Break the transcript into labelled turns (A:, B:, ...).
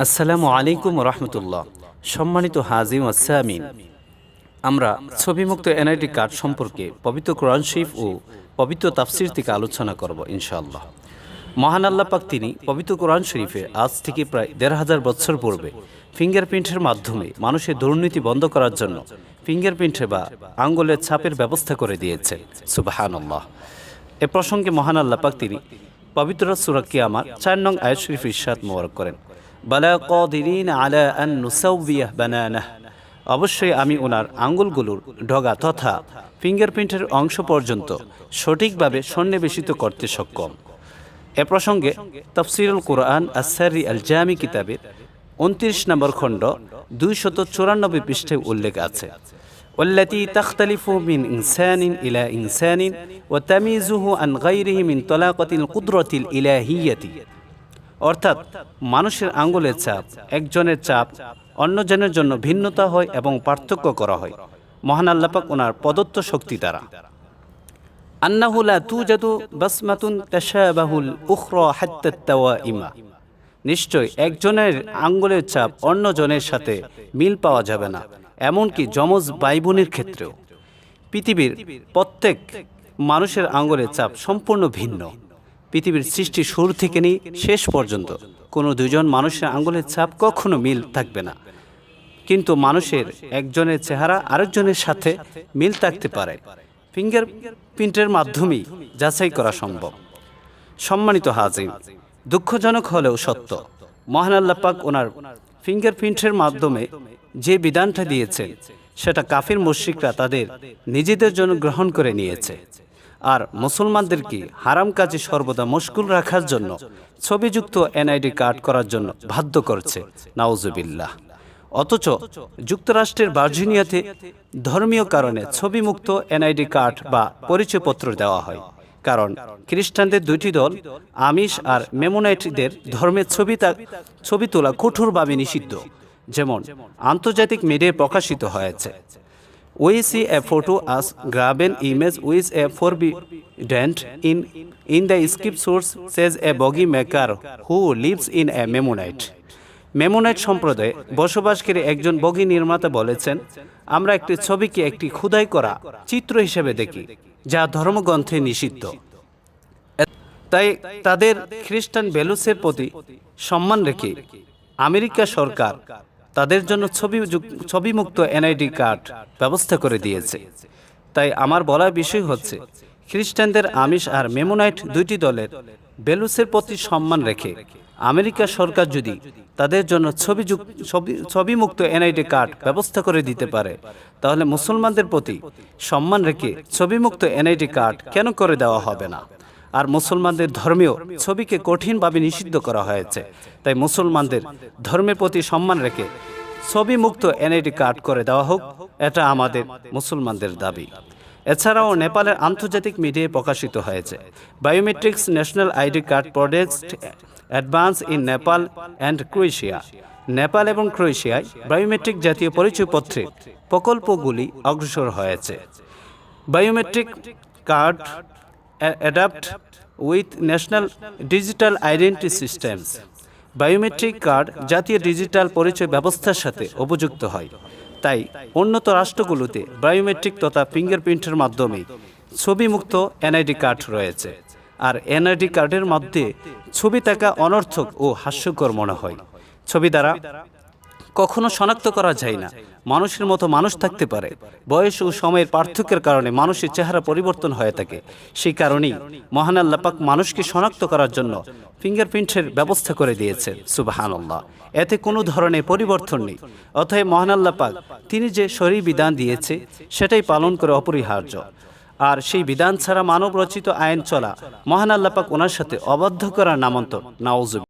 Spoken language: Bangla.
A: আসসালামু আলাইকুম রহমতুল্লাহ। সম্মানিত হাজিম আসসামিন, আমরা ছবিমুক্ত এনআইডি কার্ড সম্পর্কে পবিত্র কোরআন শরীফ ও পবিত্র তাফসির থেকে আলোচনা করব ইনশাআল্লাহ। মহান আল্লাহ পাক তিনি পবিত্র কোরআন শরীফে আজ থেকে প্রায় ১৫০০ বছর পূর্বে ফিঙ্গারপ্রিন্টের মাধ্যমে মানুষের দুর্নীতি বন্ধ করার জন্য ফিঙ্গারপ্রিন্টে বা আঙ্গুলের ছাপের ব্যবস্থা করে দিয়েছেন। সুবহানাল্লাহ। এ প্রসঙ্গে মহান আল্লাহ পাক তিনি পবিত্র সূরা কিয়ামার ৪ নং আয়াত শরীফ ইরশাদ মোবারক করেন, বালা কাদিরিন আলা আন নুসাউবিয়াহ বানানাহ। অবশ্যই আমি ওনার আঙ্গুলগুলোর ডগা তথা ফিঙ্গারপ্রিন্টের অংশ পর্যন্ত সঠিকভাবে সন্নিবেশিত করতে সক্ষম। এ প্রসঙ্গে তাফসিরুল কুরআন আস-সারি আল জামি কিতাবের ২৯ নম্বর খণ্ড ২৯৪ পৃষ্ঠায় উল্লেখ আছে, ওয়াল্লাতী তাখতালিফু মিন ইনসানিন ইলা ইনসানিন ওয়া তামিযুহু আন গায়রিহি মিন তালাকাতিল কুদরাতিল ইলাহিয়্যাতি। অর্থাৎ মানুষের আঙ্গুলের চাপ একজনের চাপ অন্যজনের জন্য ভিন্নতা হয় এবং পার্থক্য করা হয় মহান আল্লাহ পাক ওনার প্রদত্ত শক্তি দ্বারা। আন্নাহু লা তুজাদু বাসমাতুন তাশাবাহুল উখরা হাত্তা তাওয়াইমা। নিশ্চয় একজনের আঙ্গুলের চাপ অন্যজনের সাথে মিল পাওয়া যাবে না, এমনকি যমজ ভাই বোনের ক্ষেত্রেও। পৃথিবীর প্রত্যেক মানুষের আঙ্গুলের চাপ সম্পূর্ণ ভিন্ন। পৃথিবীর সৃষ্টির শুরু থেকে নিয়ে শেষ পর্যন্ত কোনো দুজন মানুষের আঙ্গুলের ছাপ কখনো মিল থাকবে না, কিন্তু মানুষের একজনের চেহারা আরেকজনের সাথে মিল থাকতে পারে। ফিঙ্গারপ্রিন্টের মাধ্যমেই যাচাই করা সম্ভব। সম্মানিত হাজির, দুঃখজনক হলেও সত্য, মহান আল্লাহ পাক ওনার ফিঙ্গারপ্রিন্টের মাধ্যমে যে বিধানটা দিয়েছেন সেটা কাফির মুশরিকরা তাদের নিজেদের জন্য গ্রহণ করে নিয়েছে, আর মুসলমানদেরকে হারাম কাজে সর্বদা মশগুল রাখার জন্য ছবিযুক্ত এনআইডি কার্ড করার জন্য বাধ্য করছে। নাউজুবিল্লাহ। অথচ যুক্তরাষ্ট্রের ভার্জিনিয়াতে ধর্মীয় কারণে ছবিমুক্ত এনআইডি কার্ড বা পরিচয়পত্র দেওয়া হয়, কারণ খ্রিস্টানদের দুইটি দল আমিষ আর মেমোনাইটদের ধর্মের ছবি তোলা কঠোরভাবে নিষিদ্ধ, যেমন আন্তর্জাতিক মিডিয়ায় প্রকাশিত হয়েছে। We see a photo as graven image with a forbidden in the scriptures, says a bogey maker who lives in a Mennonite. মেমোনাইট সম্প্রদায়ে বসবাসকারী একজন বগি নির্মাতা বলেছেন, আমরা একটি ছবিকে একটি খোদাই করা চিত্র হিসেবে দেখি যা ধর্মগ্রন্থে নিষিদ্ধ। তাই তাদের খ্রিস্টান ভ্যালুসের প্রতি সম্মান রেখে আমেরিকা সরকার তাদের জন্য ছবিমুক্ত এনআইডি কার্ড ব্যবস্থা করে দিয়েছে। তাই আমার বলার বিষয় হচ্ছে, খ্রিস্টানদের আমিষ আর মেমোনাইট দুইটি দলের ভ্যালুসের প্রতি সম্মান রেখে আমেরিকা সরকার যদি তাদের জন্য ছবিমুক্ত এনআইডি কার্ড ব্যবস্থা করে দিতে পারে, তাহলে মুসলমানদের প্রতি সম্মান রেখে ছবিমুক্ত এনআইডি কার্ড কেন করে দেওয়া হবে না? আর মুসলমানদের ধর্মীয় ছবিকে কঠিনভাবে নিষিদ্ধ করা হয়েছে, তাই মুসলমানদের ধর্মের প্রতি সম্মান রেখে ছবিমুক্ত এনআইডি কার্ড করে দেওয়া হোক, এটা আমাদের মুসলমানদের দাবি। এছাড়াও নেপালের আন্তর্জাতিক মিডিয়ায় প্রকাশিত হয়েছে, biometrics national ID card project advance in Nepal and Croatia. Nepal এবং ক্রোয়েশিয়ায় বায়োমেট্রিক জাতীয় পরিচয়পত্রের প্রকল্পগুলি অগ্রসর হয়েছে। Biometric card adapt with national digital identity systems. Biometric card জাতীয় ডিজিটাল পরিচয় ব্যবস্থার সাথে উপযুক্ত হয়। তাই উন্নত রাষ্ট্রগুলোতে বায়োমেট্রিক তথা ফিঙ্গারপ্রিন্টের মাধ্যমে ছবিমুক্ত এনআইডি কার্ড রয়েছে, আর এনআইডি কার্ডের মধ্যে ছবি থাকা অনর্থক ও হাস্যকর মনে হয়। ছবি দ্বারা কখনো শনাক্ত করা যায় না মানুষের মতো মানুষ থাকতে পারে। বয়স ও সময়ের পার্থক্যের কারণে মানুষের চেহারা পরিবর্তন হয়ে থাকে। সেই কারণেই মহান আল্লাহ পাক মানুষকে শনাক্ত করার জন্য ফিঙ্গারপ্রিন্টের ব্যবস্থা করে দিয়েছেন। সুবহানাল্লাহ। এতে কোনো ধরনের পরিবর্তন নেই। অতএব মহান আল্লাহ পাক তিনি যে শরীয়ী বিধান দিয়েছে সেটাই পালন করে অপরিহার্য, আর সেই বিধান ছাড়া মানব রচিত আইন চলা মহান আল্লাহ পাক ওনার সাথে অবাধ্য করার নামান্তর। নাউজুবিল্লাহ।